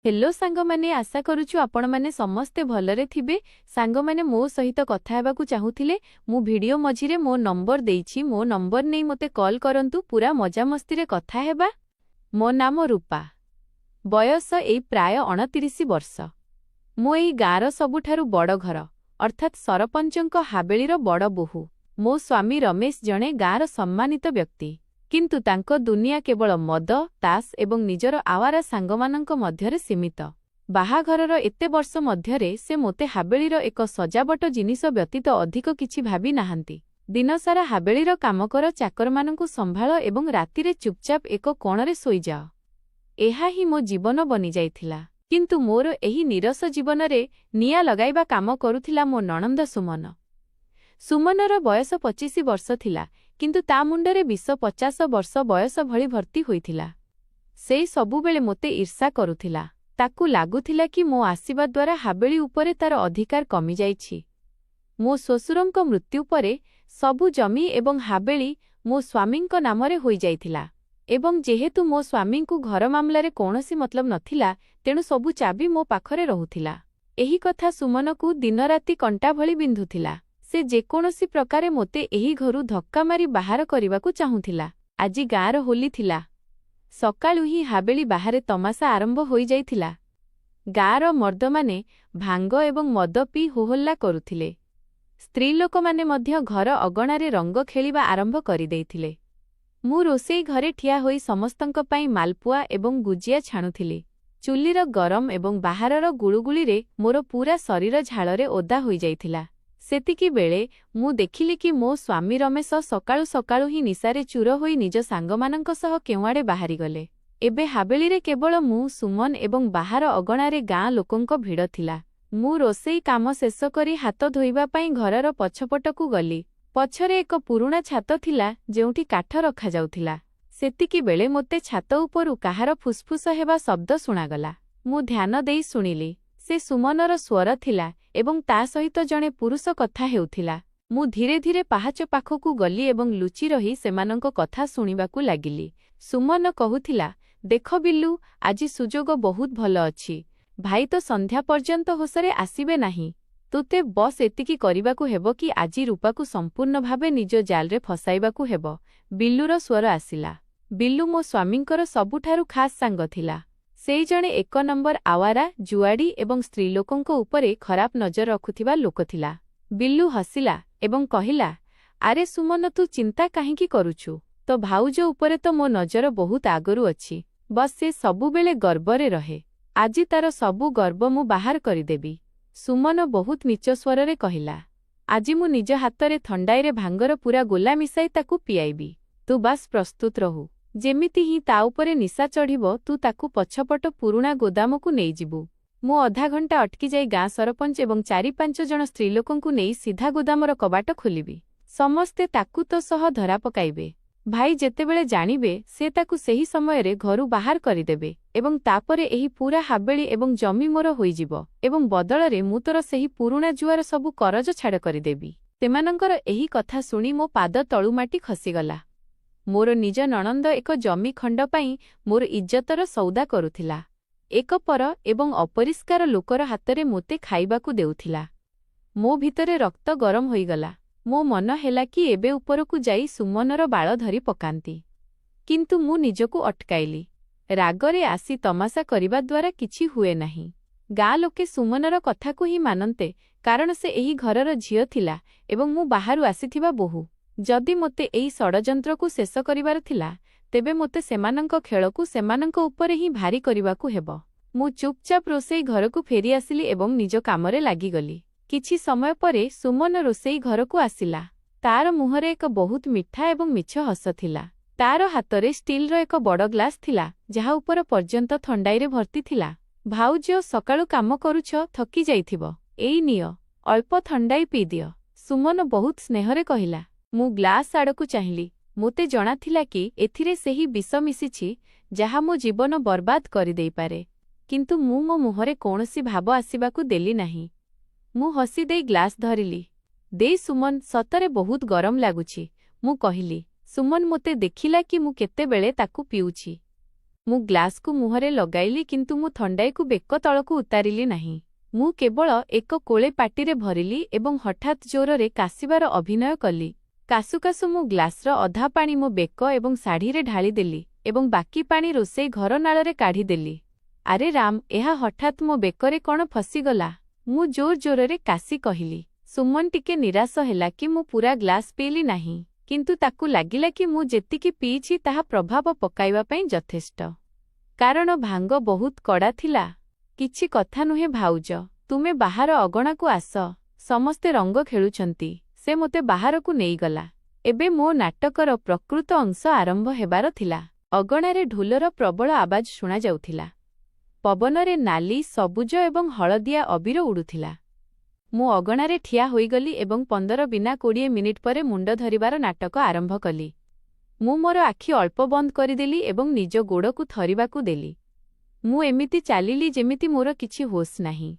Hello सांगमाने आशा करूछु आपण माने समस्ते भलरे थिबे। सांगमाने मो सहित कथा हेबाकू चाहूथिले। मु वीडियो मझिरे मो नंबर देइछि, मो नंबर नै मते कॉल करंतु, पूरा मजा मस्ती रे कथा हेबा। मो नाम रूपा, बयस एई प्राय 29 वर्ष। मु एई गाँर सबुठारु बड़ घर अर्थात सरपंचंक हाबेलीर बड़ बोहू। मो स्वामी रमेश जणे गाँर सम्मानित व्यक्ति, किंतु तांको दुनिया केवल मद तास एवं निजर आवारा सांगमानंक मध्यरे सीमित। बाहाघरर एते वर्ष मध्यरे से मोते हाबेलीर एक सजावट जिनिस व्यतीत अधिक किछि भाबी नाहांती। दिनसारा हाबेलीर काम कर, चाकरमानंकु संभाळ एवं रातिरे चुपचाप एक कोणरे सोई जाओ, एहा ही मो जीवन बनि जाइथिला। किंतु मोर एही निरस जीवनरे निया लगाइबा काम करुथिला मो नणंद सुमन। सुमनर बयस 25 वर्ष थिला, किंतु ता मुंडरे 20-50 वर्ष बयस भली भर्ती होइथिला। सेई सबुबेले मोते ईर्षा करुथिला। ताकू लागुथिला कि मो आसीबा द्वारा हाबेली उपरे तार अधिकार कमी जाइछि। मो श्वशुरंक मृत्यु परे सबु जमी एवं हाबेली मो स्वामींक नामरे होई जाइथिला, एवं जेहेतु मो स्वामींकु घर मामलारे कौनसी मतलब नथिला, तेणु सबु चाबी मो पाखरे रहुथिला। एही कथा सुमनकु दिनराति कंटा भली बिंधुथिला। से जेकोनसी प्रकारे मोते एही घरु धक्का मारी बाहर करिवाकू चाहूथिला। आजी गाँर होली थिला। सकाळु ही हाबेली बाहरे तमाशा आरंभ होई जाइथिला। गाँर मर्दमाने भांग एवं मद पी होहल्ला करुथिले। स्त्री लोकमाने मध्य घर अगणारे रंग खेलिबा आरंभ करि देइथिले। मु रोसेई घरे ठिया होई समस्तंक पाई मालपुआ एवं गुजिया छाणुथिली। चुल्लीर गरम एवं बाहारर गुळुगुळीरे मोर पूरा शरीर झाଳରେ ओदा होई जाइथिला। सेतिकी बेले मु देखिली कि मो स्वामी रमेश सकाळु सकाळु ही निसारे चूर होई निज सांगमानंक सह केउआडे बाहारी गले। एबे हाबेलीरे केवल मु सुमन एवं बाहार अगणारे गाँ लोकंक भिड़ थिला। मु रोसेई काम शेष करी हाथ धोइबा पाई घरर पछपटकू गली। पछरे एक पुरुणा छात थिला, जेउठी काठ रखा जाउथिला। सेतिकी बेले मोते छात उपरु काहार फुसफुस हेबा शब्द सुणागला। मु ध्यान देई सुनिली। से सुमनर स्वर थिला एवं ता सहित जणे पुरुष कथा हेउथिला। मु धीरे धीरे पाहाच पाखकू गली एवं लुचि रही सेमानंक कथा सुनिबाकू लागिली। सुमन कहुथिला, देख बिल्लू, आजी सुजोग बहुत भल अछि। भाई तो संध्या पर्यंत होसरे आसीबे नाही। तुते बस एतिकी करिबाकू हेबो कि आजी रूपाकू संपूर्ण भावे निज जालरे फसाइबाकू हेबो। बिल्लूर स्वर आसिला। बिल्लू मो स्वामींकर सबुठारु खास सांग थिला। सेई जणे एक नंबर आवारा, जुआड़ी एवं स्त्रीलोकंक उपरे खराब नजर रखुथिबा लोक थिला। बिल्लू हसिला एवं कहिला, आरे सुमन, तू चिंता काहेकी करुछु? तो भाउज उपरे तो मो नजर बहुत आगरु अछि। बस से सबुबेले गर्वरे रहे। आजी तार सबु गर्व मु बाहर करिदेबी। सुमन बहुत नीच स्वररे कहिला, आजी मु निज हातरे थंडाईरे भांगर पूरा गोला मिसाई ताकू पियाइबी। तू बास प्रस्तुत रहू। जेमिति ही ता उपरे निशा चढ़िबो, तू ताकू पछपट पुरुणा गोदामकू नेई जिबू। मु अधा घंटा अटकी जाई गाँ सरपंच एवं 4-5 जण स्त्रीलोकंकू नेई सीधा गोदामर कबाट खोलिबी। समस्ते ताकू तो सह धरा पकाइबे। भाई जेतेबेले जानिबे, से ताकू सेही समयरे घरु बाहर करिदेबे एवं तापरे एही पूरा हाबेली एवं जमी मोर होइजिबो एवं बदलरे मु तोर सेही पुरुणा जुआर सबु करज छाड़ करिदेबी। तेमानंकर एही कथा सुनी मो पाद तळु माटी खसिगला। मोर निज नणंद एक जमी खंड पाई मोर इज्जतर सौदा करुथिला। एक पर एवं अपरिष्कार लोकर हातरे मोते खाइबाकू देउथिला। मो भितरे रक्त गरम होइगला। मो मन हेला कि एबे उपरकू जाई सुमनर बाळ धरी पकांती, किंतु मु निजकू अटकाइली। रागरे आसी तमाशा करिबा द्वारा किछि हुए नाही। गाँ लोके सुमनर कथाकू ही मानन्ते, कारण से एही घरर झियो थिला एवं मु बाहारु आसीथिबा बोहू। जदि मोते एई षडयंत्रकू शेष करिबार थिला, तेबे मोते सेमानंक खेळकू सेमानंक उपरे ही भारी करिबाकू हेबो। मु चुपचाप रोसेई घरकू फेरी आसिली एवं निज कामरे लागिगली। किछि समय परे सुमन रोसेई घरकू आसिला। तार मुहरे एक बहुत मिठा एवं मिछ हस थिला। तार हातरे स्टीलर एक बड़ ग्लास थिला, जहा उपर पर्यंत थंडाईरे भर्ती थिला। भाउज, सकाळु काम करुछ, थकी जाइथिबो, एई नियो, अल्प थंडाई पी दियो। सुमन बहुत स्नेहरे कहिला। मु ग्लास आड़कू चाहिली। मोते जଣା थिला कि एथिरे सेही विष मिसिछि, जहा मो जीवन बर्बाद करि देई पारे। किंतु मु मो मुहरे कौनसी भाव आसिबाकू देली नाही। मु हसी देई ग्लास धरिली। दे सुमन, सतरे बहुत गरम लागुछि, मु कहिली। सुमन मोते देखिला कि मु केतेबेले ताकू पिउछि। ମୁଁ ଗ୍ଲାସକୁ ମୁହଁରେ ଲଗାଇଲି କିନ୍ତୁ ମୁଁ ଥଣ୍ଡାଇକୁ ବେକ ତଳକୁ ଉତାରିଲି ନାହିଁ। ମୁଁ କେବଳ ଏକ କୋଳେ ପାଟିରେ ଭରିଲି ଏବଂ ହଠାତ୍ ଜୋରରେ କାଶିବାର ଅଭିନୟ କଲି। କାଶୁ କାଶୁ ମୁଁ ଗ୍ଲାସର ଅଧା ପାଣି ମୋ ବେକ ଏବଂ ଶାଢ଼ୀରେ ଢାଳିଦେଲି ଏବଂ ବାକି ପାଣି ରୋଷେଇ ଘର ନାଳରେ କାଢ଼ିଦେଲି। ଆରେ ରାମ, ଏହା ହଠାତ୍ ମୋ ବେକରେ କ'ଣ ଫସିଗଲା? ମୁଁ ଜୋର ଜୋରରେ କାଶି କହିଲି। ସୁମନ ଟିକେ ନିରାଶ ହେଲା କି ମୁଁ ପୂରା ଗ୍ଲାସ ପିଇଲି ନାହିଁ, କିନ୍ତୁ ତାକୁ ଲାଗିଲା କି ମୁଁ ଯେତିକି ପିଇଛି ତାହା ପ୍ରଭାବ ପକାଇବା ପାଇଁ ଯଥେଷ୍ଟ। କାରଣ ଭାଙ୍ଗ ବହୁତ କଡ଼ା ଥିଲା। କିଛି କଥା ନୁହେଁ ଭାଉଜ, ତୁମେ ବାହାର ଅଗଣାକୁ ଆସ, ସମସ୍ତେ ରଙ୍ଗ ଖେଳୁଛନ୍ତି। ସେ ମୋତେ ବାହାରକୁ ନେଇଗଲା। ଏବେ ମୋ ନାଟକର ପ୍ରକୃତ ଅଂଶ ଆରମ୍ଭ ହେବାର ଥିଲା। ଅଗଣାରେ ଢୋଲର ପ୍ରବଳ ଆବାଜ ଶୁଣାଯାଉଥିଲା। ପବନରେ ନାଲି, ସବୁଜ ଏବଂ ହଳଦିଆ ଅବିର ଉଡୁଥିଲା। ମୁଁ ଅଗଣାରେ ଠିଆ ହୋଇଗଲି ଏବଂ 15-20 ମିନିଟ୍ ପରେ ମୁଣ୍ଡ ଧରିବାର ନାଟକ ଆରମ୍ଭ କଲି। ମୁଁ ମୋର ଆଖି ଅଳ୍ପ ବନ୍ଦ କରିଦେଲି ଏବଂ ନିଜ ଗୋଡ଼କୁ ଥରିବାକୁ ଦେଲି। ମୁଁ ଏମିତି ଚାଲିଲି ଯେମିତି ମୋର କିଛି ହୋସ୍ ନାହିଁ।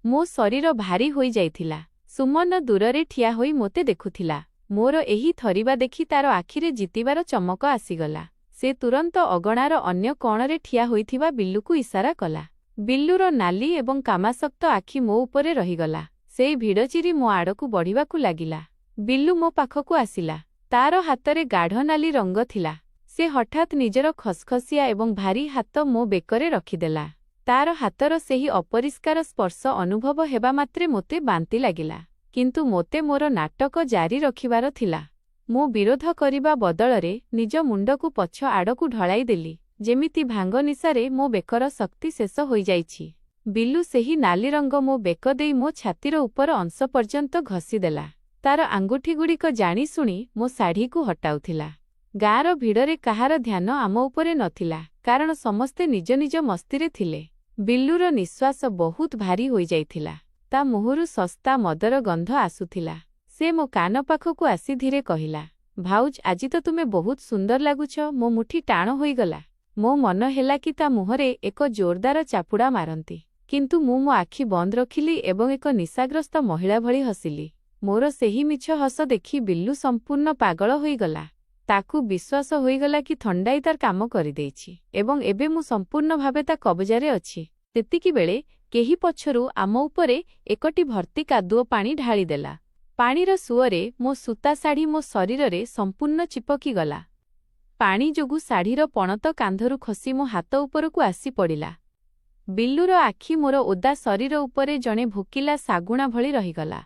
ମୋ ଶରୀର ଭାରୀ ହୋଇଯାଇଥିଲା। ସୁମନ ଦୂରରେ ଠିଆ ହୋଇ ମୋତେ ଦେଖୁଥିଲା। ମୋର ଏହି ଥରିବା ଦେଖି ତାର ଆଖିରେ ଜିତିବାର ଚମକ ଆସିଗଲା। ସେ ତୁରନ୍ତ ଅଗଣାର ଅନ୍ୟ କୋଣରେ ଠିଆ ହୋଇଥିବା ବିଲ୍ଲୁକୁ ଇସାରା କଲା। ବିଲ୍ଲୁର ନାଲି ଏବଂ କାମାସକ୍ତ ଆଖି ମୋ ଉପରେ ରହିଗଲା। ସେଇ ଭିଡ଼ ଚିରି ମୋ ଆଡ଼କୁ ବଢ଼ିବାକୁ ଲାଗିଲା। ବିଲ୍ଲୁ ମୋ ପାଖକୁ ଆସିଲା। ତାର ହାତରେ ଗାଢ଼ ନାଲି ରଙ୍ଗ ଥିଲା। ସେ ହଠାତ୍ ନିଜର ଖସଖସିଆ ଏବଂ ଭାରୀ ହାତ ମୋ ବେକରେ ରଖିଦେଲା। ତାର ହାତର ସେହି ଅପରିଷ୍କାର ସ୍ପର୍ଶ ଅନୁଭବ ହେବା ମାତ୍ରେ ମୋତେ ବାନ୍ତି ଲାଗିଲା। କିନ୍ତୁ ମୋତେ ମୋର ନାଟକ ଜାରି ରଖିବାର ଥିଲା। ମୁଁ ବିରୋଧ କରିବା ବଦଳରେ ନିଜ ମୁଣ୍ଡକୁ ପଛ ଆଡ଼କୁ ଢଳାଇଦେଲି, ଯେମିତି ଭାଙ୍ଗ ନିଶାରେ ମୋ ବେକର ଶକ୍ତି ଶେଷ ହୋଇଯାଇଛି। ବିଲ୍ଲୁ ସେହି ନାଲି ରଙ୍ଗ ମୋ ବେକ ଦେଇ ମୋ ଛାତିର ଉପର ଅଂଶ ପର୍ଯ୍ୟନ୍ତ ଘଷିଦେଲା। ତାର ଆଙ୍ଗୁଠିଗୁଡ଼ିକ ଜାଣିଶୁଣି ମୋ ଶାଢ଼ୀକୁ ହଟାଉଥିଲା। ଗାଁର ଭିଡ଼ରେ କାହାର ଧ୍ୟାନ ଆମ ଉପରେ ନଥିଲା, କାରଣ ସମସ୍ତେ ନିଜ ନିଜ ମସ୍ତିରେ ଥିଲେ। ବିଲ୍ଲୁର ନିଶ୍ୱାସ ବହୁତ ଭାରୀ ହୋଇଯାଇଥିଲା। ତା ମୁହଁରୁ ଶସ୍ତା ମଦର ଗନ୍ଧ ଆସୁଥିଲା। ସେ ମୋ କାନ ପାଖକୁ ଆସି ଧୀରେ କହିଲା, ଭାଉଜ, ଆଜି ତ ତୁମେ ବହୁତ ସୁନ୍ଦର ଲାଗୁଛ। ମୋ ମୁଠି ଟାଣ ହୋଇଗଲା। ମୋ ମନ ହେଲା କି ତା ମୁହଁରେ ଏକ ଜୋରଦାର ଚାପୁଡ଼ା ମାରନ୍ତି, କିନ୍ତୁ ମୁଁ ମୋ ଆଖି ବନ୍ଦ ରଖିଲି ଏବଂ ଏକ ନିଶାଗ୍ରସ୍ତ ମହିଳା ଭଳି ହସିଲି। ମୋର ସେହି ମିଛ ହସ ଦେଖି ବିଲ୍ଲୁ ସମ୍ପୂର୍ଣ୍ଣ ପାଗଳ ହୋଇଗଲା। ତାକୁ ବିଶ୍ୱାସ ହୋଇଗଲା କି ଥଣ୍ଡାଇ ତାର କାମ କରିଦେଇଛି ଏବଂ ଏବେ ମୁଁ ସମ୍ପୂର୍ଣ୍ଣ ଭାବେ ତା କବଜାରେ ଅଛି। ସେତିକିବେଳେ କେହି ପଛରୁ ଆମ ଉପରେ ଏକଟି ଭର୍ତ୍ତି କାଦୁଅ ପାଣି ଢାଳିଦେଲା। ପାଣିର ସୁଅରେ ମୋ ସୂତା ଶାଢ଼ୀ ମୋ ଶରୀରରେ ସମ୍ପୂର୍ଣ୍ଣ ଚିପକିଗଲା। ପାଣି ଯୋଗୁଁ ଶାଢ଼ୀର ପଣତ କାନ୍ଧରୁ ଖସି ମୋ ହାତ ଉପରକୁ ଆସି ପଡ଼ିଲା। ବିଲ୍ଲୁର ଆଖି ମୋର ଓଦା ଶରୀର ଉପରେ ଜଣେ ଭୋକିଲା ଶାଗୁଣା ଭଳି ରହିଗଲା।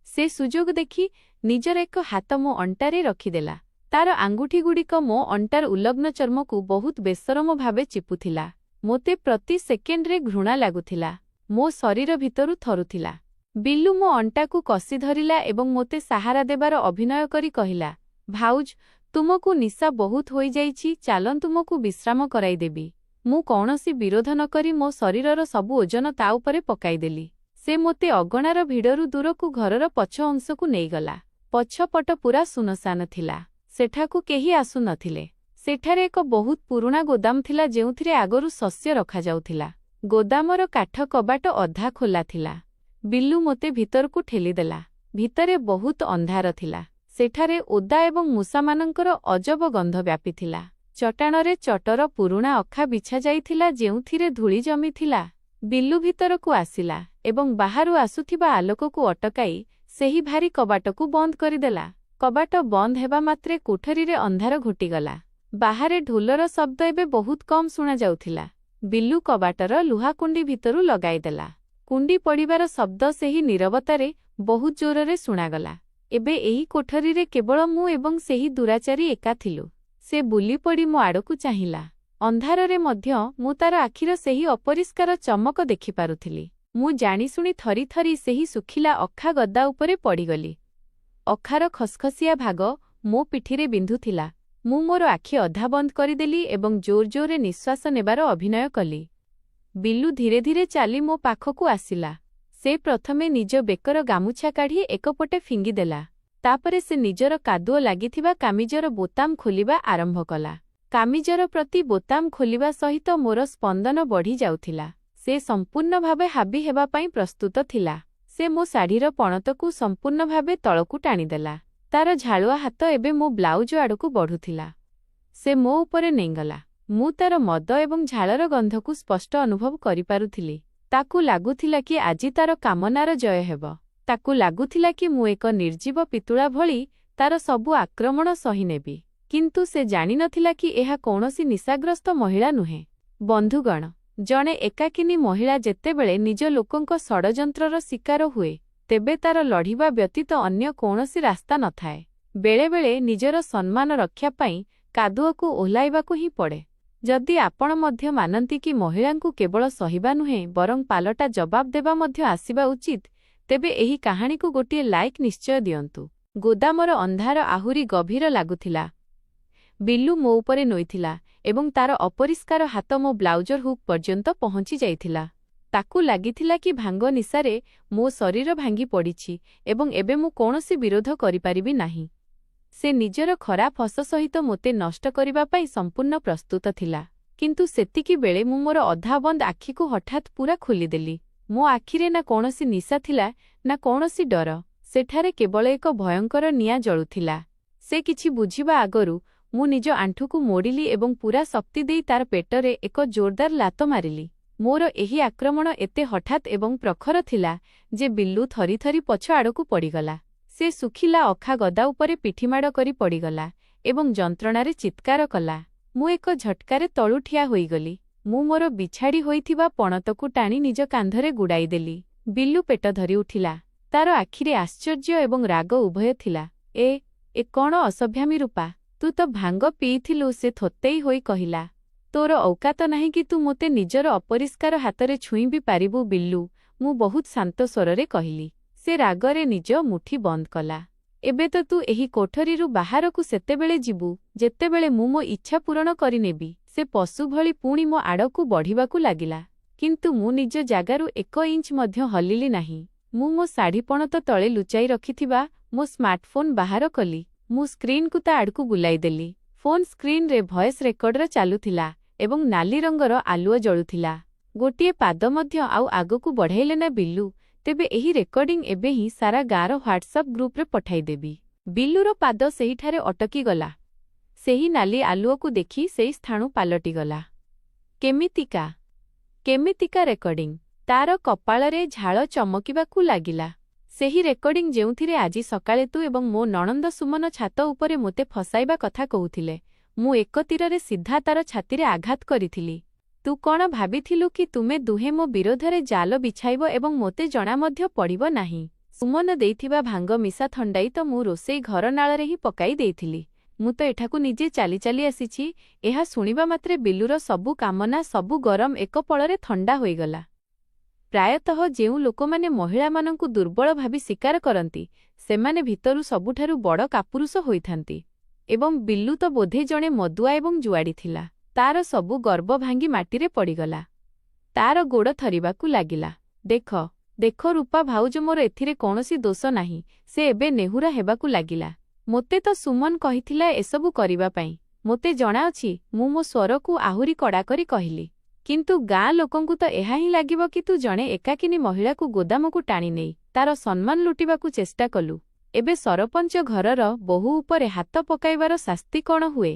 ସେ ସୁଯୋଗ ଦେଖି ନିଜର ଏକ ହାତ ମୋ ଅଣ୍ଟାରେ ରଖିଦେଲା। ତାର ଆଙ୍ଗୁଠିଗୁଡ଼ିକ ମୋ ଅଣ୍ଟାର ଉଲଗ୍ନ ଚର୍ମକୁ ବହୁତ ବେସରମ ଭାବେ ଚିପୁଥିଲା। ମୋତେ ପ୍ରତି ସେକେଣ୍ଡରେ ଘୃଣା ଲାଗୁଥିଲା। ମୋ ଶରୀର ଭିତରୁ ଥରୁଥିଲା। ବିଲ୍ଲୁ ମୋ ଅଣ୍ଟାକୁ କଷି ଧରିଲା ଏବଂ ମୋତେ ସାହାରା ଦେବାର ଅଭିନୟ କରି କହିଲା, ଭାଉଜ, ତୁମକୁ ନିଶା ବହୁତ ହୋଇଯାଇଛି, ଚାଲ ତୁମକୁ ବିଶ୍ରାମ କରାଇଦେବି। ମୁଁ କୌଣସି ବିରୋଧ ନ କରି ମୋ ଶରୀରର ସବୁ ଓଜନ ତା ଉପରେ ପକାଇଦେଲି। ସେ ମୋତେ ଅଗଣାର ଭିଡ଼ରୁ ଦୂରକୁ ଘରର ପଛ ଅଂଶକୁ ନେଇଗଲା। ପଛପଟ ପୁରା ଶୂନଶାନ ଥିଲା। ସେଠାକୁ କେହି ଆସୁନଥିଲେ। ସେଠାରେ ଏକ ବହୁତ ପୁରୁଣା ଗୋଦାମ ଥିଲା ଯେଉଁଥିରେ ଆଗରୁ ଶସ୍ୟ ରଖାଯାଉଥିଲା। ଗୋଦାମର କାଠ କବାଟ ଅଧା ଖୋଲା ଥିଲା। ବିଲ୍ଲୁ ମୋତେ ଭିତରକୁ ଠେଲିଦେଲା। ଭିତରେ ବହୁତ ଅନ୍ଧାର ଥିଲା। ସେଠାରେ ଓଦା ଏବଂ ମୂଷାମାନଙ୍କର ଅଜବ ଗନ୍ଧ ବ୍ୟାପିଥିଲା। ଚଟାଣରେ ଚଟର ପୁରୁଣା ଅଖା ବିଛାଯାଇଥିଲା ଯେଉଁଥିରେ ଧୂଳି ଜମିଥିଲା। ବିଲ୍ଲୁ ଭିତରକୁ ଆସିଲା ଏବଂ ବାହାରୁ ଆସୁଥିବା ଆଲୋକକୁ ଅଟକାଇ ସେହି ଭାରୀ କବାଟକୁ ବନ୍ଦ କରିଦେଲା। କବାଟ ବନ୍ଦ ହେବା ମାତ୍ରେ କୋଠରୀରେ ଅନ୍ଧାର ଘୋଟିଗଲା। ବାହାରେ ଢୋଲର ଶବ୍ଦ ଏବେ ବହୁତ କମ୍ ଶୁଣାଯାଉଥିଲା। ବିଲ୍ଲୁ କବାଟର ଲୁହା କୁଣ୍ଡି ଭିତରୁ ଲଗାଇଦେଲା। କୁଣ୍ଡି ପଡ଼ିବାର ଶବ୍ଦ ସେହି ନୀରବତାରେ ବହୁତ ଜୋରରେ ଶୁଣାଗଲା। ଏବେ ଏହି କୋଠରୀରେ କେବଳ ମୁଁ ଏବଂ ସେହି ଦୁରାଚାରୀ ଏକା ଥିଲୁ। ସେ ବୁଲିପଡ଼ି ମୋ ଆଡ଼କୁ ଚାହିଁଲା। ଅନ୍ଧାରରେ ମଧ୍ୟ ମୁଁ ତାର ଆଖିର ସେହି ଅପରିଷ୍କାର ଚମକ ଦେଖିପାରୁଥିଲି। ମୁଁ ଜାଣିଶୁଣି ଥରି ଥରି ସେହି ଶୁଖିଲା ଅଖା ଗଦା ଉପରେ ପଡ଼ିଗଲି। ଅଖାର ଖସଖସିଆ ଭାଗ ମୋ ପିଠିରେ ବିନ୍ଧୁଥିଲା। ମୁଁ ମୋର ଆଖି ଅଧା ବନ୍ଦ କରିଦେଲି ଏବଂ ଜୋର ଜୋରରେ ନିଶ୍ୱାସ ନେବାର ଅଭିନୟ କଲି। ବିଲ୍ଲୁ ଧୀରେ ଧୀରେ ଚାଲି ମୋ ପାଖକୁ ଆସିଲା। ସେ ପ୍ରଥମେ ନିଜ ବେକର ଗାମୁଛା କାଢ଼ି ଏକପଟେ ଫିଙ୍ଗିଦେଲା। ତାପରେ ସେ ନିଜର କାଦୁଅ ଲାଗିଥିବା କାମିଜର ବୋତାମ ଖୋଲିବା ଆରମ୍ଭ କଲା। କାମିଜର ପ୍ରତି ବୋତାମ ଖୋଲିବା ସହିତ ମୋର ସ୍ପନ୍ଦନ ବଢ଼ି ଯାଉଥିଲା। ସେ ସମ୍ପୂର୍ଣ୍ଣ ଭାବେ ହାବି ହେବା ପାଇଁ ପ୍ରସ୍ତୁତ ଥିଲା। ସେ ମୋ ଶାଢ଼ୀର ପଣତକୁ ସମ୍ପୂର୍ଣ୍ଣ ଭାବେ ତଳକୁ ଟାଣିଦେଲା। ତାର ଝାଳୁଆ ହାତ ଏବେ ମୋ ବ୍ଲାଉଜ ଆଡ଼କୁ ବଢ଼ୁଥିଲା। ସେ ମୋ ଉପରେ ନେଇଗଲା। ମୁଁ ତାର ମଦ ଏବଂ ଝାଳର ଗନ୍ଧକୁ ସ୍ପଷ୍ଟ ଅନୁଭବ କରିପାରୁଥିଲି। ତାକୁ ଲାଗୁଥିଲା କି ଆଜି ତାର କାମନାର ଜୟ ହେବ। ତାକୁ ଲାଗୁଥିଲା କି ମୁଁ ଏକ ନିର୍ଜୀବ ପିତୁଳା ଭଳି ତାର ସବୁ ଆକ୍ରମଣ ସହିନେବି। କିନ୍ତୁ ସେ ଜାଣିନଥିଲା କି ଏହା କୌଣସି ନିଶାଗ୍ରସ୍ତ ମହିଳା ନୁହେଁ। ବନ୍ଧୁଗଣ, ଜଣେ ଏକାକିନୀ ମହିଳା ଯେତେବେଳେ ନିଜ ଲୋକଙ୍କ ଷଡ଼ଯନ୍ତ୍ରର ଶିକାର ହୁଏ, ତେବେ ତାର ଲଢ଼ିବା ବ୍ୟତୀତ ଅନ୍ୟ କୌଣସି ରାସ୍ତା ନଥାଏ। ବେଳେବେଳେ ନିଜର ସମ୍ମାନ ରକ୍ଷା ପାଇଁ କାଦୁଅକୁ ଓହ୍ଲାଇବାକୁ ହିଁ ପଡ଼େ। ଯଦି ଆପଣ ମଧ୍ୟ ମାନନ୍ତି କି ମହିଳାଙ୍କୁ କେବଳ ସହିବା ନୁହେଁ ବରଂ ପାଲଟା ଜବାବ ଦେବା ମଧ୍ୟ ଆସିବା ଉଚିତ, ତେବେ ଏହି କାହାଣୀକୁ ଗୋଟିଏ ଲାଇକ୍ ନିଶ୍ଚୟ ଦିଅନ୍ତୁ। ଗୋଦାମର ଅନ୍ଧାର ଆହୁରି ଗଭୀର ଲାଗୁଥିଲା। ବିଲ୍ଲୁ ମୋ ଉପରେ ନୋଇଥିଲା ଏବଂ ତାର ଅପରିଷ୍କାର ହାତ ମୋ ବ୍ଲାଉଜର ହୁକ୍ ପର୍ଯ୍ୟନ୍ତ ପହଞ୍ଚି ଯାଇଥିଲା। ତାକୁ ଲାଗିଥିଲା କି ଭାଙ୍ଗ ନିଶାରେ ମୋ ଶରୀର ଭାଙ୍ଗି ପଡ଼ିଛି ଏବଂ ଏବେ ମୁଁ କୌଣସି ବିରୋଧ କରିପାରିବି ନାହିଁ। ସେ ନିଜର ଖରାପ ହସ ସହିତ ମୋତେ ନଷ୍ଟ କରିବା ପାଇଁ ସମ୍ପୂର୍ଣ୍ଣ ପ୍ରସ୍ତୁତ ଥିଲା। କିନ୍ତୁ ସେତିକିବେଳେ ମୁଁ ମୋର ଅଧାବନ୍ଦ ଆଖିକୁ ହଠାତ୍ ପୂରା ଖୋଲିଦେଲି। ମୋ ଆଖିରେ ନା କୌଣସି ନିଶା ଥିଲା ନା କୌଣସି ଡର। ସେଠାରେ କେବଳ ଏକ ଭୟଙ୍କର ନିଆଁ ଜଳୁଥିଲା। ସେ କିଛି ବୁଝିବା ଆଗରୁ ମୁଁ ନିଜ ଆଣ୍ଠୁକୁ ମୋଡ଼ିଲି ଏବଂ ପୂରା ଶକ୍ତି ଦେଇ ତାର ପେଟରେ ଏକ ଜୋରଦାର ଲାତ ମାରିଲି। ମୋର ଏହି ଆକ୍ରମଣ ଏତେ ହଠାତ୍ ଏବଂ ପ୍ରଖର ଥିଲା ଯେ ବିଲ୍ଲୁ ଥରି ଥରି ପଛ ଆଡ଼କୁ ପଡ଼ିଗଲା। ସେ ଶୁଖିଲା ଅଖା ଗଦା ଉପରେ ପିଠିମାଡ଼ କରି ପଡ଼ିଗଲା ଏବଂ ଯନ୍ତ୍ରଣାରେ ଚିତ୍କାର କଲା। ମୁଁ ଏକ ଝଟକାରେ ତଳୁ ଠିଆ ହୋଇଗଲି। ମୁଁ ମୋର ବିଛାଡ଼ି ହୋଇଥିବା ପଣତକୁ ଟାଣି ନିଜ କାନ୍ଧରେ ଗୁଡ଼ାଇଦେଲି। ବିଲ୍ଲୁ ପେଟ ଧରି ଉଠିଲା। ତାର ଆଖିରେ ଆଶ୍ଚର୍ଯ୍ୟ ଏବଂ ରାଗ ଉଭୟ ଥିଲା। ଏ କଣ ଅସଭ୍ୟାମୀ ରୂପା! ତୁ ତ ଭାଙ୍ଗ ପିଇଥିଲୁ, ସେ ଥୋତେଇ ହୋଇ କହିଲା। ତୋର ଔକାତ ନାହିଁ କି ତୁ ମୋତେ ନିଜର ଅପରିଷ୍କାର ହାତରେ ଛୁଇଁ ବି ପାରିବୁ ବିଲ୍ଲୁ, ମୁଁ ବହୁତ ଶାନ୍ତ ସ୍ୱରରେ କହିଲି। ସେ ରାଗରେ ନିଜ ମୁଠି ବନ୍ଦ କଲା। ଏବେ ତ ତୁ ଏହି କୋଠରୀରୁ ବାହାରକୁ ସେତେବେଳେ ଯିବୁ ଯେତେବେଳେ ମୁଁ ମୋ ଇଚ୍ଛା ପୂରଣ କରିନେବି। ସେ ପଶୁ ଭଳି ପୁଣି ମୋ ଆଡ଼କୁ ବଢ଼ିବାକୁ ଲାଗିଲା। କିନ୍ତୁ ମୁଁ ନିଜ ଜାଗାରୁ 1 ଇଞ୍ଚ ମଧ୍ୟ ହଲିଲି ନାହିଁ। ମୁଁ ମୋ ଶାଢ଼ୀ ପଣତ ତଳେ ଲୁଚାଇ ରଖିଥିବା ମୋ ସ୍ମାର୍ଟଫୋନ୍ ବାହାର କଲି। ମୁଁ ସ୍କ୍ରିନ୍କୁ ତା ଆଡ଼କୁ ବୁଲାଇଦେଲି। ଫୋନ୍ ସ୍କ୍ରିନ୍ରେ ଭଏସ୍ ରେକର୍ଡର ଚାଲୁଥିଲା ଏବଂ ନାଲି ରଙ୍ଗର ଆଲୁଅ ଜଳୁଥିଲା। ଗୋଟିଏ ପାଦ ମଧ୍ୟ ଆଉ ଆଗକୁ ବଢ଼ାଇଲେ ନା ବିଲ୍ଲୁ, ତେବେ ଏହି ରେକର୍ଡିଂ ଏବେ ହିଁ ସାରା ଗାଁର ହ୍ୱାଟ୍ସଆପ୍ ଗ୍ରୁପରେ ପଠାଇଦେବି। ବିଲ୍ଲୁର ପାଦ ସେହିଠାରେ ଅଟକିଗଲା। ସେହି ନାଲି ଆଲୁଅକୁ ଦେଖି ସେହି ସ୍ଥାଣୁ ପାଲଟିଗଲା। କେମିତିକା ରେକର୍ଡିଂ? ତାର କପାଳରେ ଝାଳ ଚମକିବାକୁ ଲାଗିଲା। ସେହି ରେକର୍ଡିଂ ଯେଉଁଥିରେ ଆଜି ସକାଳେ ତୁ ଏବଂ ମୋ ନଣନ୍ଦ ସୁମନ ଛାତ ଉପରେ ମୋତେ ଫସାଇବା କଥା କହୁଥିଲେ। ମୁଁ ଏକ ତୀରରେ ସିଧା ତାର ଛାତିରେ ଆଘାତ କରିଥିଲି। ତୁ କଣ ଭାବିଥିଲୁ କି ତୁମେ ଦୁହେଁ ମୋ ବିରୋଧରେ ଜାଲ ବିଛାଇବ ଏବଂ ମୋତେ ଜଣା ମଧ୍ୟ ପଡ଼ିବ ନାହିଁ? ସୁମନ ଦେଇଥିବା ଭାଙ୍ଗ ମିଶା ଥଣ୍ଡାଇ ତ ମୁଁ ରୋଷେଇ ଘର ନାଳରେ ହିଁ ପକାଇ ଦେଇଥିଲି। ମୁଁ ତ ଏଠାକୁ ନିଜେ ଚାଲି ଚାଲି ଆସିଛି। ଏହା ଶୁଣିବା ମାତ୍ରେ ବିଲ୍ଲୁର ସବୁ କାମନା, ସବୁ ଗରମ ଏକ ପଳରେ ଥଣ୍ଡା ହୋଇଗଲା। ପ୍ରାୟତଃ ଯେଉଁ ଲୋକମାନେ ମହିଳାମାନଙ୍କୁ ଦୁର୍ବଳ ଭାବି ସ୍ୱୀକାର କରନ୍ତି, ସେମାନେ ଭିତରୁ ସବୁଠାରୁ ବଡ଼ କାପୁରୁଷ ହୋଇଥାନ୍ତି। ଏବଂ ବିଲ୍ଲୁ ତ ବୋଧେ ଜଣେ ମଦୁଆ ଏବଂ ଜୁଆଡ଼ି ଥିଲା। ତାର ସବୁ ଗର୍ବ ଭାଙ୍ଗି ମାଟିରେ ପଡ଼ିଗଲା। ତାର ଗୋଡ଼ ଥରିବାକୁ ଲାଗିଲା। ଦେଖ ରୂପା ଭାଉଜ, ମୋର ଏଥିରେ କୌଣସି ଦୋଷ ନାହିଁ। ସେ ଏବେ ନେହୁରା ହେବାକୁ ଲାଗିଲା। ମୋତେ ତ ସୁମନ କହିଥିଲା ଏସବୁ କରିବା ପାଇଁ। ମୋତେ ଜଣାଅଛି। ମୁଁ ମୋ ସ୍ୱରକୁ ଆହୁରି କଡ଼ା କରି କହିଲି। କିନ୍ତୁ ଗାଁ ଲୋକଙ୍କୁ ତ ଏହା ହିଁ ଲାଗିବ କି ତୁ ଜଣେ ଏକାକିନୀ ମହିଳାକୁ ଗୋଦାମକୁ ଟାଣିନେଇ ତାର ସମ୍ମାନ ଲୁଟିବାକୁ ଚେଷ୍ଟା କଲୁ। ଏବେ ସରପଞ୍ଚ ଘରର ବୋହୂ ଉପରେ ହାତ ପକାଇବାର ଶାସ୍ତି କଣ ହୁଏ,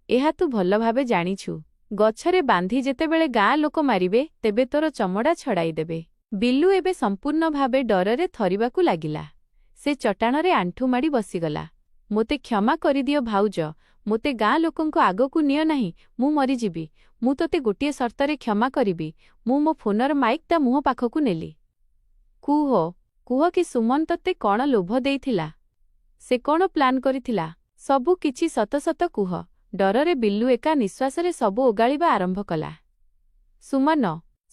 ଏହା ତୁ ଭଲ ଭାବେ ଜାଣିଛୁ। ଗଛରେ ବାନ୍ଧି ଯେତେବେଳେ ଗାଁ ଲୋକ ମାରିବେ, ତେବେ ତୋର ଚମଡ଼ା ଛଡ଼ାଇଦେବେ। ବିଲ୍ଲୁ ଏବେ ସମ୍ପୂର୍ଣ୍ଣ ଭାବେ ଡରରେ ଥରିବାକୁ ଲାଗିଲା। ସେ ଚଟାଣରେ ଆଣ୍ଠୁ ମାଡ଼ି ବସିଗଲା। ମୋତେ କ୍ଷମା କରିଦିଅ ଭାଉଜ, ମୋତେ ଗାଁ ଲୋକଙ୍କ ଆଗକୁ ନିଅ ନାହିଁ। ମୁଁ ମରିଯିବି। ମୁଁ ତୋତେ ଗୋଟିଏ ସର୍ତ୍ତରେ କ୍ଷମା କରିବି। ମୁଁ ମୋ ଫୋନର ମାଇକ୍ ତା ମୁହଁ ପାଖକୁ ନେଲି। କୁହ କି ସୁମନ ତତେ କଣ ଲୋଭ ଦେଇଥିଲା? ସେ କଣ ପ୍ଲାନ୍ କରିଥିଲା? ସବୁ କିଛି ସତ ସତ କୁହ। ଡରରେ ବିଲ୍ଲୁ ଏକା ନିଶ୍ୱାସରେ ସବୁ ଓଗାଳିବା ଆରମ୍ଭ କଲା।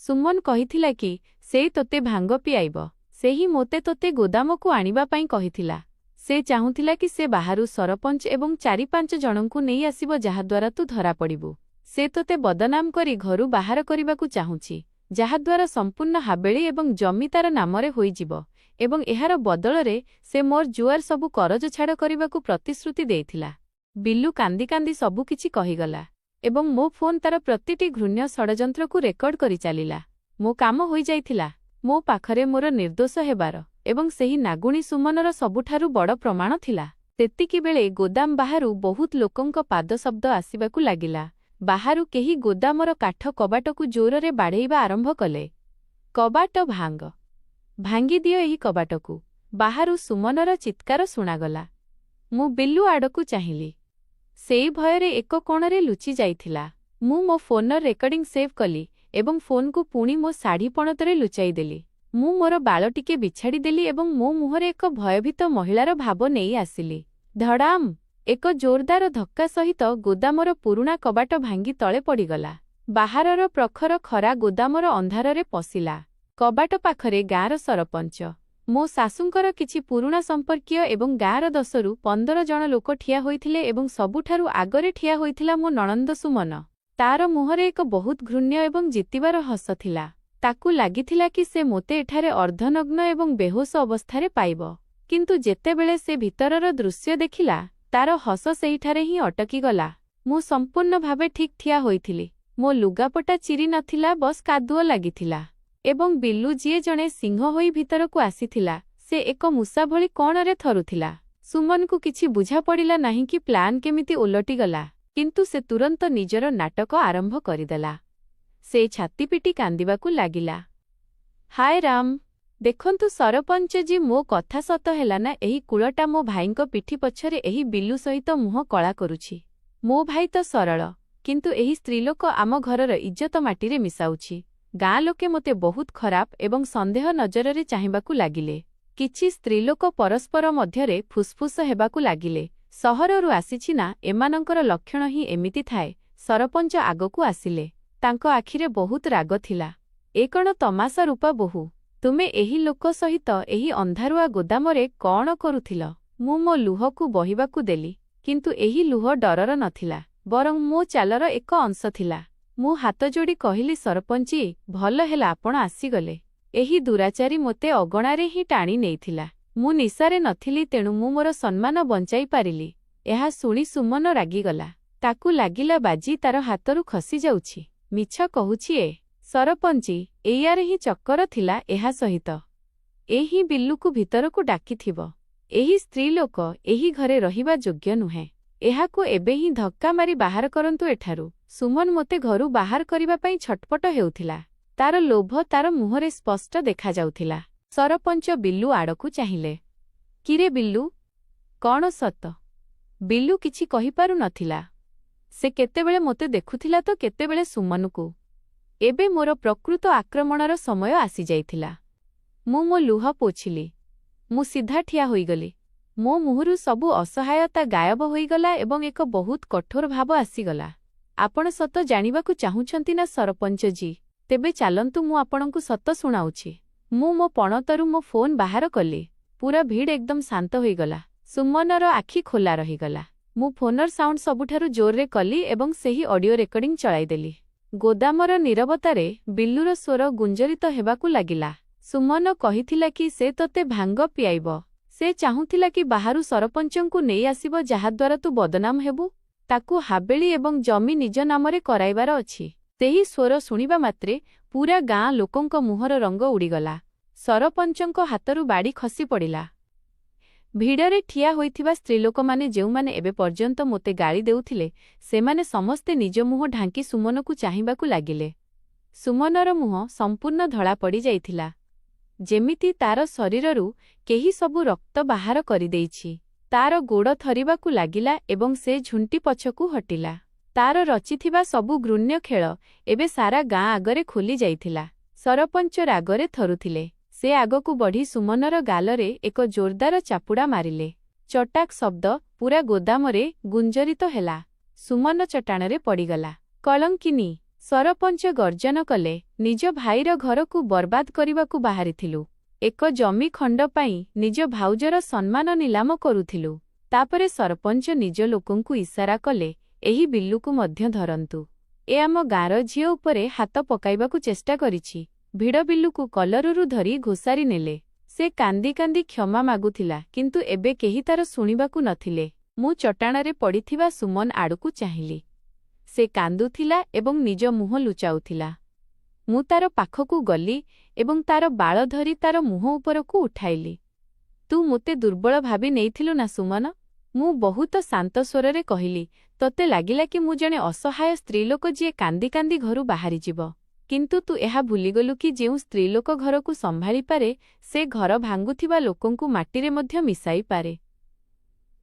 ସୁମନ କହିଥିଲା କି ସେଇ ତୋତେ ଭାଙ୍ଗ ପିଆଇବ। ସେହି ମୋତେ ତୋତେ ଗୋଦାମକୁ ଆଣିବା ପାଇଁ କହିଥିଲା। ସେ ଚାହୁଁଥିଲା କି ସେ ବାହାରୁ ସରପଞ୍ଚ ଏବଂ 4-5 ଜଣଙ୍କୁ ନେଇ ଆସିବ, ଯାହାଦ୍ୱାରା ତୁ ଧରାପଡ଼ିବୁ। ସେ ତୋତେ ବଦନାମ କରି ଘରୁ ବାହାର କରିବାକୁ ଚାହୁଁଛି, ଯାହାଦ୍ୱାରା ସମ୍ପୂର୍ଣ୍ଣ ହାବେଳି ଏବଂ ଜମି ତାର ନାମରେ ହୋଇଯିବ ଏବଂ ଏହାର ବଦଳରେ ସେ ମୋର ଜୁଆର ସବୁ କରଜ ଛାଡ଼ କରିବାକୁ ପ୍ରତିଶ୍ରୁତି ଦେଇଥିଲା। ବିଲ୍ଲୁ କାନ୍ଦି କାନ୍ଦି ସବୁକିଛି କହିଗଲା ଏବଂ ମୋ ଫୋନ୍ ତାର ପ୍ରତିଟି ଘୃଣ୍ୟ ଷଡ଼ଯନ୍ତ୍ରକୁ ରେକର୍ଡ କରି ଚାଲିଲା। ମୋ କାମ ହୋଇଯାଇଥିଲା। ମୋ ପାଖରେ ମୋର ନିର୍ଦ୍ଦୋଷ ହେବାର ଏବଂ ସେହି ନାଗୁଣୀ ସୁମନର ସବୁଠାରୁ ବଡ଼ ପ୍ରମାଣ ଥିଲା। ସେତିକିବେଳେ ଗୋଦାମ ବାହାରୁ ବହୁତ ଲୋକଙ୍କ ପାଦ ଶବ୍ଦ ଆସିବାକୁ ଲାଗିଲା। ବାହାରୁ କେହି ଗୋଦାମର କାଠ କବାଟକୁ ଜୋରରେ ବାଡ଼େଇବା ଆରମ୍ଭ କଲେ। କବାଟ ଭାଙ୍ଗିଦିଅ ଏହି କବାଟକୁ। ବାହାରୁ ସୁମନର ଚିତ୍କାର ଶୁଣାଗଲା। ମୁଁ ବିଲ୍ଲୁ ଆଡ଼କୁ ଚାହିଁଲି। ସେଇ ଭୟରେ ଏକ କୋଣରେ ଲୁଚି ଯାଇଥିଲା। ମୁଁ ମୋ ଫୋନର ରେକର୍ଡିଂ ସେଭ୍ କଲି ଏବଂ ଫୋନକୁ ପୁଣି ମୋ ଶାଢ଼ୀ ପଣତରେ ଲୁଚାଇଦେଲି। ମୁଁ ମୋର ବାଳ ଟିକେ ବିଛାଡ଼ିଦେଲି ଏବଂ ମୋ ମୁହଁରେ ଏକ ଭୟଭୀତ ମହିଳାର ଭାବ ନେଇ ଆସିଲି। ଧଡ଼ାମ୍! ଏକ ଜୋରଦାର ଧକ୍କା ସହିତ ଗୋଦାମର ପୁରୁଣା କବାଟ ଭାଙ୍ଗି ତଳେ ପଡ଼ିଗଲା। ବାହାରର ପ୍ରଖର ଖରା ଗୋଦାମର ଅନ୍ଧାରରେ ପଶିଲା। କବାଟ ପାଖରେ ଗାଁର ସରପଞ୍ଚ, ମୋ ଶାଶୁଙ୍କର କିଛି ପୁରୁଣା ସମ୍ପର୍କୀୟ ଏବଂ ଗାଁର 10ରୁ 15 ଜଣ ଲୋକ ଠିଆ ହୋଇଥିଲେ ଏବଂ ସବୁଠାରୁ ଆଗରେ ଠିଆ ହୋଇଥିଲା ମୋ ନଣନ୍ଦ ସୁମନ। ତାର ମୁହଁରେ ଏକ ବହୁତ ଘୃଣ୍ୟ ଏବଂ ଜିତିବାର ହସ ଥିଲା। ତାକୁ ଲାଗିଥିଲା କି ସେ ମୋତେ ଏଠାରେ ଅର୍ଦ୍ଧନଗ୍ନ ଏବଂ ବେହୋସ ଅବସ୍ଥାରେ ପାଇବ। କିନ୍ତୁ ଯେତେବେଳେ ସେ ଭିତରର ଦୃଶ୍ୟ ଦେଖିଲା, ତାର ହସ ସେହିଠାରେ ହିଁ ଅଟକିଗଲା। ମୁଁ ସମ୍ପୂର୍ଣ୍ଣ ଭାବେ ଠିକ୍ ଠିଆ ହୋଇଥିଲି। ମୋ ଲୁଗାପଟା ଚିରି ନଥିଲା, ବସ୍ କାଦୁଅ ଲାଗିଥିଲା। ଏବଂ ବିଲ୍ଲୁ, ଯିଏ ଜଣେ ସିଂହ ହୋଇ ଭିତରକୁ ଆସିଥିଲା, ସେ ଏକ ମୂଷା ଭଳି କଣରେ ଥରୁଥିଲା। ସୁମନକୁ କିଛି ବୁଝାପଡ଼ିଲା ନାହିଁ କି ପ୍ଲାନ୍ କେମିତି ଓଲଟିଗଲା, କିନ୍ତୁ ସେ ତୁରନ୍ତ ନିଜର ନାଟକ ଆରମ୍ଭ କରିଦେଲା। ସେ ଛାତିପିଟି କାନ୍ଦିବାକୁ ଲାଗିଲା। ହାୟ ରାମ! ଦେଖନ୍ତୁ ସରପଞ୍ଚଜୀ, ମୋ କଥା ସତ ହେଲା ନା, ଏହି କୂଳଟା ମୋ ଭାଇଙ୍କ ପିଠି ପଛରେ ଏହି ବିଲ୍ଲୁ ସହିତ ମୁହଁ କଳା କରୁଛି। ମୋ ଭାଇ ତ ସରଳ, କିନ୍ତୁ ଏହି ସ୍ତ୍ରୀଲୋକ ଆମ ଘରର ଇଜ୍ଜତ ମାଟିରେ ମିଶାଉଛି। ଗାଁ ଲୋକେ ମୋତେ ବହୁତ ଖରାପ ଏବଂ ସନ୍ଦେହ ନଜରରେ ଚାହିଁବାକୁ ଲାଗିଲେ। କିଛି ସ୍ତ୍ରୀଲୋକ ପରସ୍ପର ମଧ୍ୟରେ ଫୁସ୍ଫୁସ୍ ହେବାକୁ ଲାଗିଲେ। ସହରରୁ ଆସିଛି ନା, ଏମାନଙ୍କର ଲକ୍ଷଣ ହିଁ ଏମିତି ଥାଏ। ସରପଞ୍ଚ ଆଗକୁ ଆସିଲେ। ତାଙ୍କ ଆଖିରେ ବହୁତ ରାଗ ଥିଲା। ଏ କଣ ତମାସା ରୂପା ବୋହୂ? ତୁମେ ଏହି ଲୋକ ସହିତ ଏହି ଅନ୍ଧାରୁଆ ଗୋଦାମରେ କଣ କରୁଥିଲ? ମୁଁ ମୋ ଲୁହକୁ ବହିବାକୁ ଦେଲି, କିନ୍ତୁ ଏହି ଲୁହ ଡରର ନଥିଲା, ବରଂ ମୋ ଚାଲର ଏକ ଅଂଶ ଥିଲା। ମୁଁ ହାତଯୋଡ଼ି କହିଲି, ସରପଞ୍ଚୀ, ଭଲ ହେଲା ଆପଣ ଆସିଗଲେ। ଏହି ଦୁରାଚାରୀ ମୋତେ ଅଗଣାରେ ହିଁ ଟାଣି ନେଇଥିଲା। ମୁଁ ନିଶାରେ ନଥିଲି, ତେଣୁ ମୁଁ ମୋର ସମ୍ମାନ ବଞ୍ଚାଇ ପାରିଲି। ଏହା ଶୁଣି ସୁମନ ରାଗିଗଲା। ତାକୁ ଲାଗିଲା ବାଜି ତାର ହାତରୁ ଖସିଯାଉଛି। ମିଛ କହୁଛି ଏ। ସରପଞ୍ଚୀ, ଏଇଆରେ ହିଁ ଚକ୍କର ଥିଲା। ଏହା ସହିତ ଏ ହିଁ ବିଲ୍ଲୁକୁ ଭିତରକୁ ଡାକିଥିବ। ଏହି ସ୍ତ୍ରୀଲୋକ ଏହି ଘରେ ରହିବା ଯୋଗ୍ୟ ନୁହେଁ। ଏହାକୁ ଏବେ ହିଁ ଧକ୍କା ମାରି ବାହାର କରନ୍ତୁ ଏଠାରୁ। ସୁମନ ମୋତେ ଘରୁ ବାହାର କରିବା ପାଇଁ ଛଟପଟ ହେଉଥିଲା। ତାର ଲୋଭ ତାର ମୁହଁରେ ସ୍ପଷ୍ଟ ଦେଖାଯାଉଥିଲା। ସରପଞ୍ଚ ବିଲ୍ଲୁ ଆଡ଼କୁ ଚାହିଁଲେ। କିରେ ବିଲ୍ଲୁ, କଣ ସତ? ବିଲ୍ଲୁ କିଛି କହିପାରୁ ନଥିଲା। ସେ କେତେବେଳେ ମୋତେ ଦେଖୁଥିଲା ତ କେତେବେଳେ ସୁମନକୁ। ଏବେ ମୋର ପ୍ରକୃତ ଆକ୍ରମଣର ସମୟ ଆସିଯାଇଥିଲା। ମୁଁ ମୋ ଲୁହ ପୋଛିଲି। ମୁଁ ସିଧା ଠିଆ ହୋଇଗଲି। ମୋ ମୁହଁରୁ ସବୁ ଅସହାୟତା ଗାୟବ ହୋଇଗଲା ଏବଂ ଏକ ବହୁତ କଠୋର ଭାବ ଆସିଗଲା। ଆପଣ ସତ ଜାଣିବାକୁ ଚାହୁଁଛନ୍ତି ନା ସରପଞ୍ଚଜୀ? ତେବେ ଚାଲନ୍ତୁ, ମୁଁ ଆପଣଙ୍କୁ ସତ ଶୁଣାଉଛି। ମୁଁ ମୋ ପଣତରୁ ମୋ ଫୋନ୍ ବାହାର କଲି। ପୁରା ଭିଡ଼ ଏକଦମ ଶାନ୍ତ ହୋଇଗଲା। ସୁମନର ଆଖି ଖୋଲା ରହିଗଲା। ମୁଁ ଫୋନର ସାଉଣ୍ଡ ସବୁଠାରୁ ଜୋରରେ କଲି ଏବଂ ସେହି ଅଡିଓ ରେକର୍ଡିଂ ଚଳାଇଦେଲି। ଗୋଦାମର ନୀରବତାରେ ବିଲ୍ଲୁର ସ୍ୱର ଗୁଞ୍ଜରିତ ହେବାକୁ ଲାଗିଲା। ସୁମନ କହିଥିଲା କି ସେ ତୋତେ ଭାଙ୍ଗ ପିଆଇବ। ସେ ଚାହୁଁଥିଲା କି ବାହାରୁ ସରପଞ୍ଚଙ୍କୁ ନେଇ ଆସିବ, ଯାହାଦ୍ୱାରା ତୁ ବଦନାମ ହେବୁ। ତାକୁ ହାବେଳି ଏବଂ ଜମି ନିଜ ନାମରେ କରାଇବାର ଅଛି। ସେହି ସ୍ୱର ଶୁଣିବା ମାତ୍ରେ ପୂରା ଗାଁ ଲୋକଙ୍କ ମୁହଁର ରଙ୍ଗ ଉଡ଼ିଗଲା। ସରପଞ୍ଚଙ୍କ ହାତରୁ ବାଡ଼ି ଖସି ପଡ଼ିଲା। ଭିଡ଼ରେ ଠିଆ ହୋଇଥିବା ସ୍ତ୍ରୀଲୋକମାନେ, ଯେଉଁମାନେ ଏବେ ପର୍ଯ୍ୟନ୍ତ ମୋତେ ଗାଳି ଦେଉଥିଲେ, ସେମାନେ ସମସ୍ତେ ନିଜ ମୁହଁ ଢାଙ୍କି ସୁମନକୁ ଚାହିଁବାକୁ ଲାଗିଲେ। ସୁମନର ମୁହଁ ସମ୍ପୂର୍ଣ୍ଣ ଧଳା ପଡ଼ିଯାଇଥିଲା, ଯେମିତି ତାର ଶରୀରରୁ କେହି ସବୁ ରକ୍ତ ବାହାର କରିଦେଇଛି। ତାର ଗୋଡ଼ ଥରିବାକୁ ଲାଗିଲା ଏବଂ ସେ ଝୁଣ୍ଟି ପଛକୁ ହଟିଲା। ତାର ରଚିଥିବା ସବୁ ଘୃଣ୍ୟ ଖେଳ ଏବେ ସାରା ଗାଁ ଆଗରେ ଖୋଲି ଯାଇଥିଲା। ସରପଞ୍ଚ ରାଗରେ ଥରୁଥିଲେ। ସେ ଆଗକୁ ବଢ଼ି ସୁମନର ଗାଲରେ ଏକ ଜୋରଦାର ଚାପୁଡ଼ା ମାରିଲେ। ଚଟାକ୍ ଶବ୍ଦ ପୂରା ଗୋଦାମରେ ଗୁଞ୍ଜରିତ ହେଲା। ସୁମନ ଚଟାଣରେ ପଡ଼ିଗଲା। କଳଙ୍କିନୀ! ସରପଞ୍ଚ ଗର୍ଜନ କଲେ। ନିଜ ଭାଇର ଘରକୁ ବର୍ବାଦ କରିବାକୁ ବାହାରିଥିଲୁ। ଏକ ଜମି ଖଣ୍ଡ ପାଇଁ ନିଜ ଭାଉଜର ସମ୍ମାନ ନିଲାମ କରୁଥିଲୁ। ତାପରେ ସରପଞ୍ଚ ନିଜ ଲୋକଙ୍କୁ ଇସାରା କଲେ, ଏହି ବିଲ୍ଲୁକୁ ମଧ୍ୟ ଧରନ୍ତୁ। ଏ ଆମ ଗାଁର ଝିଅ ଉପରେ ହାତ ପକାଇବାକୁ ଚେଷ୍ଟା କରିଛି। ଭିଡ଼ ବିଲ୍ଲୁକୁ କଲରରୁ ଧରି ଘୋଷାରି ନେଲେ। ସେ କାନ୍ଦି କାନ୍ଦି କ୍ଷମା ମାଗୁଥିଲା, କିନ୍ତୁ ଏବେ କେହି ତାର ଶୁଣିବାକୁ ନଥିଲେ। ମୁଁ ଚଟାଣରେ ପଡ଼ିଥିବା ସୁମନ ଆଡ଼କୁ ଚାହିଁଲି। ସେ କାନ୍ଦୁଥିଲା ଏବଂ ନିଜ ମୁହଁ ଲୁଚାଉଥିଲା। ମୁଁ ତାର ପାଖକୁ ଗଲି ଏବଂ ତାର ବାଳ ଧରି ତାର ମୁହଁ ଉପରକୁ ଉଠାଇଲି। ତୁ ମୋତେ ଦୁର୍ବଳ ଭାବି ନେଇଥିଲୁ ନା ସୁମନ? ମୁଁ ବହୁତ ଶାନ୍ତ ସ୍ୱରରେ କହିଲି। ତୋତେ ଲାଗିଲା କି ମୁଁ ଜଣେ ଅସହାୟ ସ୍ତ୍ରୀଲୋକ ଯିଏ କାନ୍ଦି କାନ୍ଦି ଘରୁ ବାହାରିଯିବ। କିନ୍ତୁ ତୁ ଏହା ଭୁଲିଗଲୁ କି ଯେଉଁ ସ୍ତ୍ରୀଲୋକ ଘରକୁ ସମ୍ଭାଳିପାରେ ସେ ଘର ଭାଙ୍ଗୁଥିବା ଲୋକଙ୍କୁ ମାଟିରେ ମଧ୍ୟ ମିଶାଇପାରେ।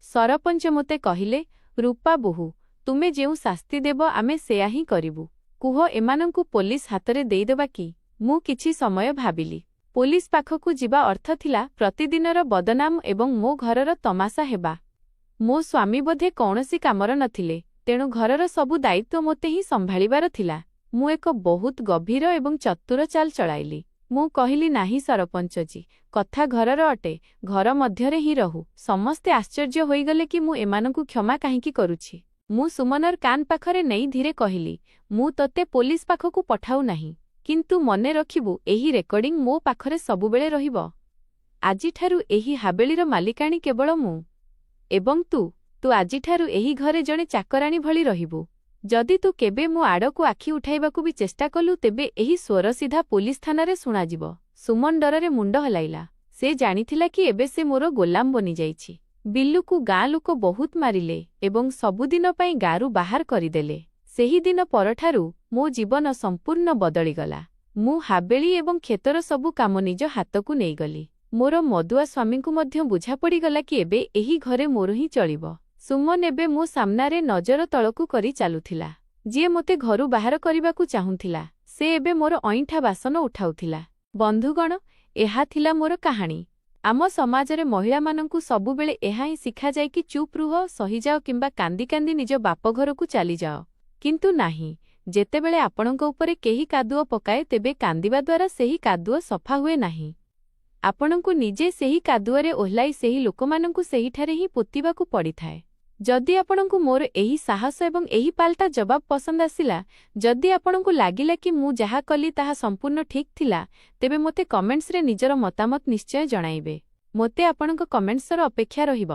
ସରପଞ୍ଚ ମୋତେ କହିଲେ, ରୂପା ବୋହୂ, ତୁମେ ଯେଉଁ ଶାସ୍ତି ଦେବ ଆମେ ସେୟା ହିଁ କରିବୁ। କୁହ ଏମାନଙ୍କୁ ପୋଲିସ ହାତରେ ଦେଇଦେବା କି? ମୁଁ କିଛି ସମୟ ଭାବିଲି। ପୋଲିସ ପାଖକୁ ଯିବା ଅର୍ଥ ଥିଲା ପ୍ରତିଦିନର ବଦନାମ ଏବଂ ମୋ ଘରର ତମାସା ହେବା। ମୋ ସ୍ୱାମୀ ବୋଧେ କୌଣସି କାମର ନଥିଲେ, ତେଣୁ ଘରର ସବୁ ଦାୟିତ୍ୱ ମୋତେ ହିଁ ସମ୍ଭାଳିବାର ଥିଲା। ମୁଁ ଏକ ବହୁତ ଗଭୀର ଏବଂ ଚତୁର ଚାଲ ଚଳାଇଲି। ମୁଁ କହିଲି, ନାହିଁ ସରପଞ୍ଚଜୀ, କଥା ଘରର ଅଟେ, ଘର ମଧ୍ୟରେ ହିଁ ରହୁ। ସମସ୍ତେ ଆଶ୍ଚର୍ଯ୍ୟ ହୋଇଗଲେ କି ମୁଁ ଏମାନଙ୍କୁ କ୍ଷମା କାହିଁକି କରୁଛି। ମୁଁ ସୁମନର କାନ ପାଖରେ ନେଇ ଧୀରେ କହିଲି, ମୁଁ ତୋତେ ପୋଲିସ ପାଖକୁ ପଠାଉ ନାହିଁ, କିନ୍ତୁ ମନେ ରଖିବୁ ଏହି ରେକର୍ଡିଂ ମୋ ପାଖରେ ସବୁବେଳେ ରହିବ। ଆଜିଠାରୁ ଏହି ହାବେଳିର ମାଲିକାଣୀ କେବଳ ମୁଁ। ଏବଂ ତୁ ଆଜିଠାରୁ ଏହି ଘରେ ଜଣେ ଚାକରାଣୀ ଭଳି ରହିବୁ। ଯଦି ତୁ କେବେ ମୋ ଆଡ଼କୁ ଆଖି ଉଠାଇବାକୁ ବି ଚେଷ୍ଟା କଲୁ ତେବେ ଏହି ସ୍ୱର ସିଧା ପୋଲିସ ଥାନାରେ ଶୁଣାଯିବ। ସୁମନ ଡରରେ ମୁଣ୍ଡ ହଲାଇଲା। ସେ ଜାଣିଥିଲା କି ଏବେ ସେ ମୋର ଗୋଲାମ ବନିଯାଇଛି। ବିଲ୍ଲୁକୁ ଗାଁ ଲୋକ ବହୁତ ମାରିଲେ ଏବଂ ସବୁଦିନ ପାଇଁ ଗାଁରୁ ବାହାର କରିଦେଲେ। ସେହିଦିନ ପରଠାରୁ ମୋ ଜୀବନ ସମ୍ପୂର୍ଣ୍ଣ ବଦଳିଗଲା। ମୁଁ ହାବେଳି ଏବଂ କ୍ଷେତର ସବୁ କାମ ନିଜ ହାତକୁ ନେଇଗଲି। ମୋର ମଦୁଆ ସ୍ୱାମୀଙ୍କୁ ମଧ୍ୟ ବୁଝାପଡ଼ିଗଲା କି ଏବେ ଏହି ଘରେ ମୋର ହିଁ ଚଳିବ। ସୁମନ ଏବେ ମୋ ସାମ୍ନାରେ ନଜର ତଳକୁ କରି ଚାଲୁଥିଲା। ଯିଏ ମୋତେ ଘରୁ ବାହାର କରିବାକୁ ଚାହୁଁଥିଲା ସେ ଏବେ ମୋର ଅଇଁଠା ବାସନ ଉଠାଉଥିଲା। ବନ୍ଧୁଗଣ, ଏହା ଥିଲା ମୋର କାହାଣୀ। ଆମ ସମାଜରେ ମହିଳାମାନଙ୍କୁ ସବୁବେଳେ ଏହା ହିଁ ଶିଖାଯାଏ କି ଚୁପ୍ ରୁହ, ସହିଯାଅ କିମ୍ବା କାନ୍ଦି କାନ୍ଦି ନିଜ ବାପଘରକୁ ଚାଲିଯାଅ। କିନ୍ତୁ ନାହିଁ, ଯେତେବେଳେ ଆପଣଙ୍କ ଉପରେ କେହି କାଦୁଅ ପକାଏ ତେବେ କାନ୍ଦିବା ଦ୍ୱାରା ସେହି କାଦୁଅ ସଫା ହୁଏ ନାହିଁ। ଆପଣଙ୍କୁ ନିଜେ ସେହି କାଦୁଅରେ ଓହ୍ଲାଇ ସେହି ଲୋକମାନଙ୍କୁ ସେହିଠାରେ ହିଁ ପୋତିବାକୁ ପଡ଼ିଥାଏ। ଯଦି ଆପଣଙ୍କୁ ମୋର ଏହି ସାହସ ଏବଂ ଏହି ପାଲଟା ଜବାବ ପସନ୍ଦ ଆସିଲା, ଯଦି ଆପଣଙ୍କୁ ଲାଗିଲା କି ମୁଁ ଯାହା କଲି ତାହା ସମ୍ପୂର୍ଣ୍ଣ ଠିକ୍ ଥିଲା, ତେବେ ମୋତେ କମେଣ୍ଟସରେ ନିଜର ମତାମତ ନିଶ୍ଚୟ ଜଣାଇବେ। ମୋତେ ଆପଣଙ୍କ କମେଣ୍ଟସର ଅପେକ୍ଷା ରହିବ।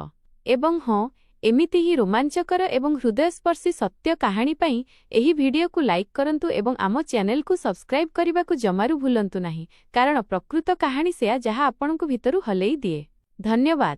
ଏବଂ ହଁ, ଏମିତି ହିଁ ରୋମାଞ୍ଚକର ଏବଂ ହୃଦୟସ୍ପର୍ଶୀ ସତ୍ୟ କାହାଣୀ ପାଇଁ ଏହି ଭିଡିଓକୁ ଲାଇକ୍ କରନ୍ତୁ ଏବଂ ଆମ ଚ୍ୟାନେଲକୁ ସବସ୍କ୍ରାଇବ୍ କରିବାକୁ ଜମାରୁ ଭୁଲନ୍ତୁ ନାହିଁ, କାରଣ ପ୍ରକୃତ କାହାଣୀ ସେୟା ଯାହା ଆପଣଙ୍କୁ ଭିତରୁ ହଲେଇ ଦିଏ। ଧନ୍ୟବାଦ।